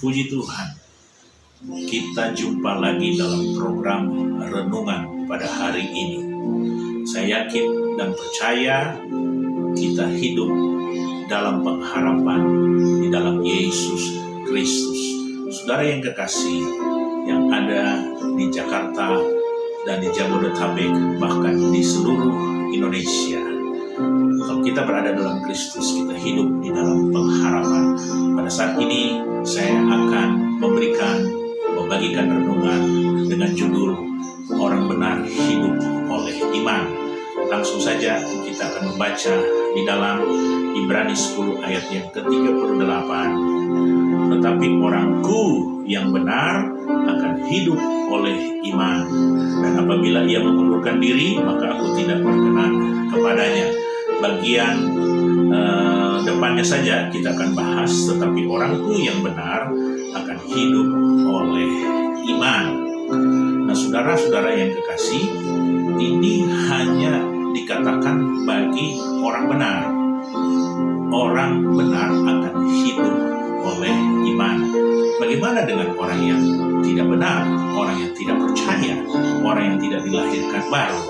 Puji Tuhan, kita jumpa lagi dalam program renungan pada hari ini. Saya yakin dan percaya kita hidup dalam pengharapan di dalam Yesus Kristus. Saudara yang kekasih, yang ada di Jakarta dan di Jabodetabek, bahkan di seluruh Indonesia, kalau kita berada dalam Kristus, kita hidup di dalam pengharapan. Pada saat ini saya akan membagikan renungan dengan judul Orang Benar Hidup Oleh Iman. Langsung saja kita akan membaca di dalam Ibrani 10 ayat yang ke-38. Tetapi orangku yang benar akan hidup oleh iman, dan apabila ia mengundurkan diri, maka aku tidak berkenan kepadanya. Bagian depannya saja kita akan bahas, tetapi orangku yang benar akan hidup oleh iman. Nah, saudara-saudara yang kekasih, ini hanya dikatakan bagi orang benar. Orang benar akan hidup oleh iman. Bagaimana dengan orang yang tidak benar, orang yang tidak percaya, orang yang tidak dilahirkan baru?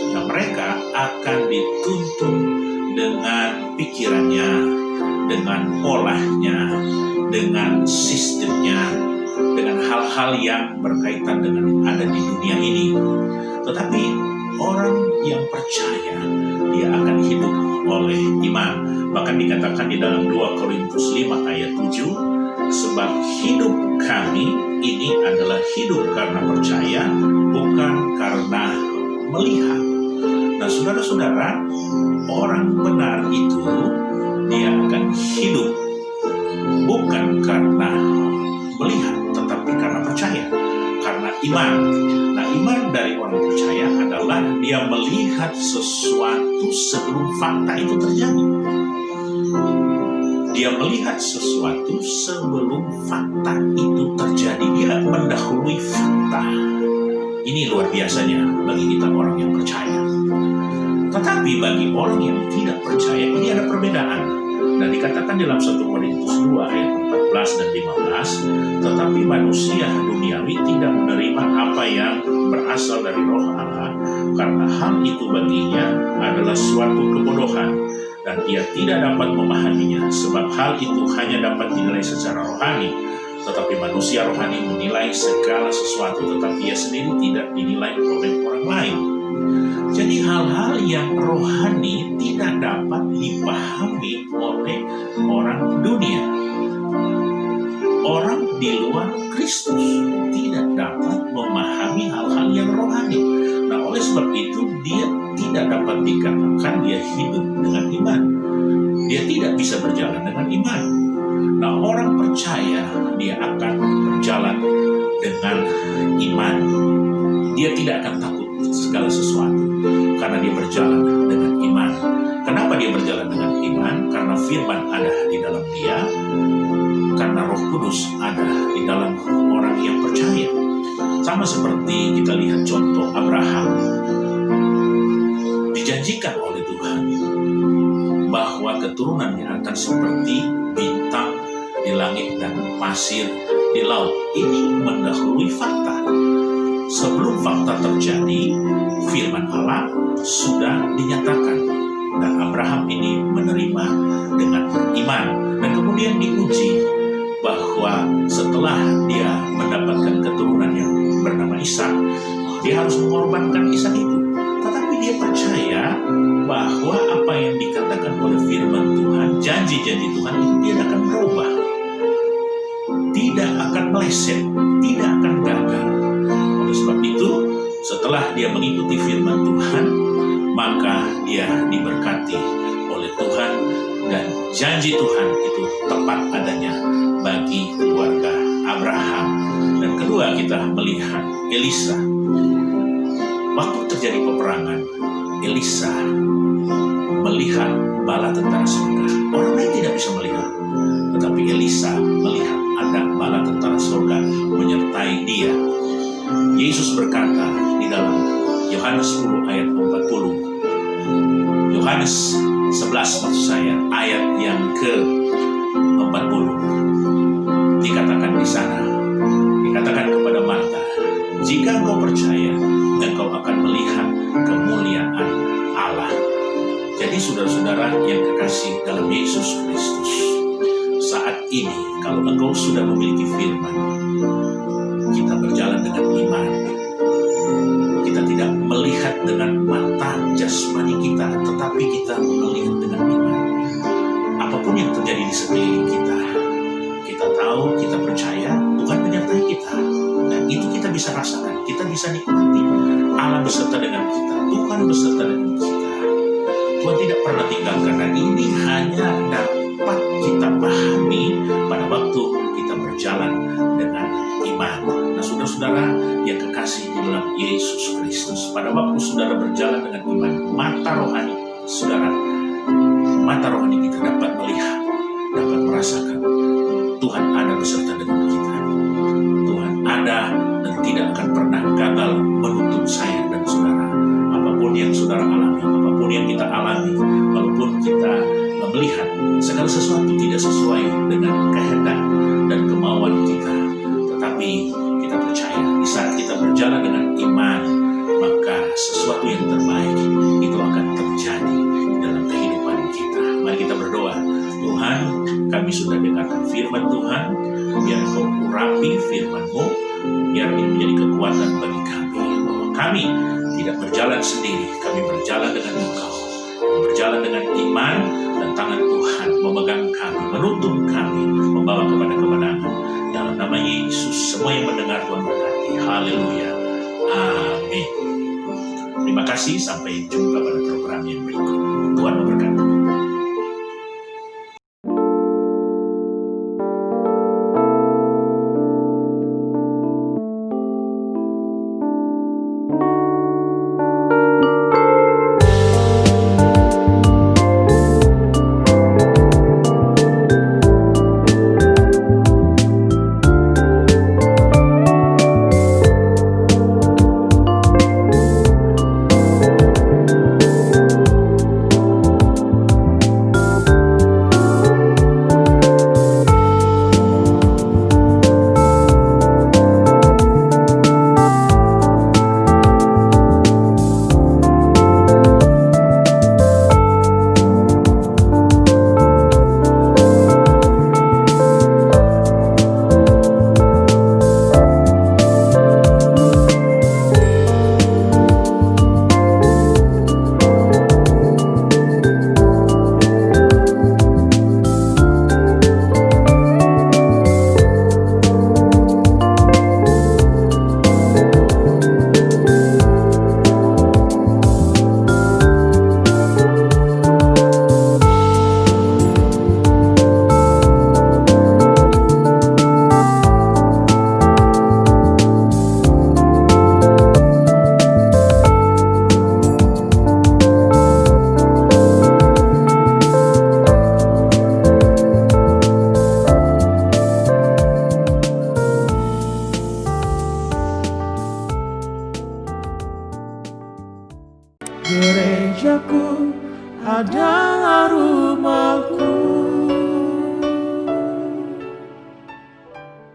Nah, mereka akan dituntun dengan pikirannya, dengan polanya, dengan sistemnya, dengan hal-hal yang berkaitan dengan ada di dunia ini. Tetapi orang yang percaya, dia akan hidup oleh iman. Bahkan dikatakan di dalam 2 Korintus 5 ayat 7, sebab hidup kami ini adalah hidup karena percaya, bukan karena melihat. Nah, saudara-saudara, orang benar itu dia akan hidup bukan karena melihat, tetapi karena percaya, karena iman. Nah, iman dari orang percaya adalah dia melihat sesuatu sebelum fakta itu terjadi. Dia melihat sesuatu sebelum fakta itu terjadi. Dia mendahului fakta. Ini luar biasanya bagi kita orang yang percaya. Tetapi bagi orang yang tidak percaya, ini ada perbedaan. Dan dikatakan dalam 1 Korintus 2 ayat 14 dan 15, tetapi manusia duniawi tidak menerima apa yang berasal dari roh Allah, karena hal itu baginya adalah suatu kebodohan, dan ia tidak dapat memahaminya, sebab hal itu hanya dapat dinilai secara rohani. Tetapi manusia rohani menilai segala sesuatu, tetapi ia sendiri tidak dinilai oleh orang lain. Jadi hal-hal yang rohani tidak dapat dipahami oleh orang dunia. Orang di luar Kristus tidak dapat memahami hal-hal yang rohani. Nah, oleh sebab itu dia tidak dapat dikatakan dia hidup dengan iman. Dia tidak bisa berjalan dengan iman. Nah, orang percaya dia akan berjalan dengan iman. Dia tidak akan takut segala sesuatu karena dia berjalan dengan iman. Kenapa dia berjalan dengan iman? Karena firman ada di dalam dia, karena Roh Kudus ada di dalam orang yang percaya. Sama seperti kita lihat contoh Abraham. Dijanjikan oleh Tuhan bahwa keturunannya akan seperti bintang di langit dan pasir di laut. Ini mendahului fakta. Sebelum fakta terjadi, firman Allah sudah dinyatakan, dan Abraham ini menerima dengan iman. Dan kemudian diuji bahwa setelah dia mendapatkan keturunan yang bernama Ishak, dia harus mengorbankan Ishak itu. Tetapi dia percaya bahwa apa yang dikatakan oleh firman Tuhan, janji-janji Tuhan itu tidak akan berubah, tidak akan meleset, tidak akan gagal. Oleh sebab itu, setelah dia mengikuti firman Tuhan, maka dia diberkati oleh Tuhan, dan janji Tuhan itu tepat adanya bagi keluarga Abraham. Dan kedua, kita melihat Elisa. Waktu terjadi peperangan, Elisa melihat bala tentara surga. Orang lain tidak bisa melihat, tetapi Elisa melihat ada bala tentara surga menyertai dia. Yesus berkata di dalam Yohanes 10 ayat 40, Yohanes 11 maksud saya, ayat yang ke-40, dikatakan di sana dikatakan kepada Marta, jika engkau percaya, engkau akan melihat kemuliaan Allah. Jadi saudara-saudara yang kekasih dalam Yesus Kristus, saat ini kalau engkau sudah memiliki firman, kita berjalan dengan iman. Kita tidak melihat dengan mata jasmani kita, tetapi kita melihat dengan iman. Apapun yang terjadi di sekeliling kita, kita tahu, kita percaya Tuhan menyertai kita. Dan itu kita bisa rasakan, kita bisa nikmati. Allah beserta dengan kita, Tuhan beserta dengan kita. Tuhan tidak pernah tinggalkan, dan ini hanya dapat kita pahami pada waktu kita berjalan dengan iman. Nah, saudara-saudara yang kekasih di dalam Yesus Kristus, pada waktu saudara berjalan dengan iman, mata rohani saudara, mata rohani kita dapat melihat, dapat merasakan Tuhan ada beserta dengan kita. Tuhan ada dan tidak akan pernah gagal menuntun saya dan saudara. Apapun yang saudara alami, apapun yang kita alami, walaupun kita melihat segala sesuatu tidak sesuai dengan kehendak dan kemauan kita, tetapi kita percaya di saat kita berjalan dengan iman, maka sesuatu yang terbaik itu akan terjadi dalam kehidupan kita. Mari kita berdoa. Tuhan, kami sudah dengarkan firman Tuhan, biar Engkau urapi firman-Mu, biar ini menjadi kekuatan bagi kami, bahwa kami tidak berjalan sendiri, kami berjalan dengan Engkau, berjalan dengan iman, dan tangan Tuhan memegang kami, menuntun kami, membawa kepada kemenangan. Dalam nama Yesus, semua yang mendengar Tuhan berkati. Haleluya. Amin. Terima kasih, sampai jumpa pada program yang berikut. Tuhan memberkati. Gerejaku adalah rumahku.